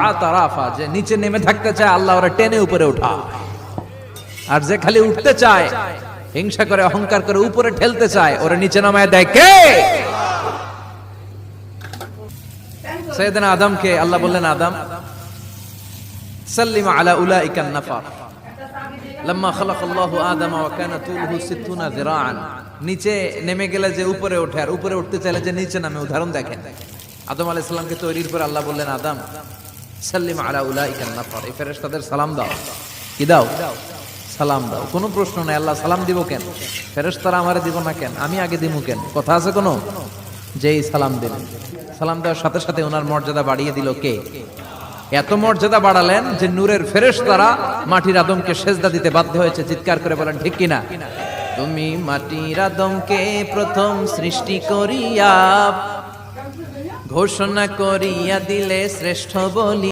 আতারাফা, যে নিচে নেমে থাকতে চায় আল্লাহ ওরা টেনে উপরে উঠায়, আর যে খালি উঠতে চায়, হিংসা করে অহংকার করে উপরে ঠেলতে চায়, ওরা নিচে নামায় দেয় কে? সাইয়েদনা আদমকে আল্লাহ বললেন, আদম সাল্লিম আলা উলাইকান নাফার লাম্মা খালাকাল্লাহু আদামা ওয়া কানা তুলহু 60 যিরাআন। নিচে নেমে গেলে যে উপরে ওঠে, আর উপরে উঠতে চাইলে যে নিচে নামে, উদাহরণ দেখেন। আদম আলাইহিস সালামকে তৈরির পর আল্লাহ বললেন, আদম সাল্লিম আলা উলাইকান নাফার, এই ফেরেশতাদের সালাম দাও। কি দাও? সালাম দাও। কোনো প্রশ্ন নাই, আল্লাহ সালাম দিব কেন? ফেরেশতারা আমারে দিব না কেন? আমি আগে দিব কেন? কথা আছে কোনো? যেই সালাম দিলেন, সালাম দেওয়ার সাথে সাথে ওনার মর্যাদা বাড়িয়ে দিল কে? এত মর্যাদা বাড়ালেন যে নূরের ফেরেশতারা মাটির আদমকে সেজদা দিতে বাধ্য হয়েছে। চিৎকার করে বলেন ঠিক কিনা? তুমি মাটির আদমকে প্রথম সৃষ্টি করিয়া ঘোষণা করিয়া দিলে শ্রেষ্ঠ বলি।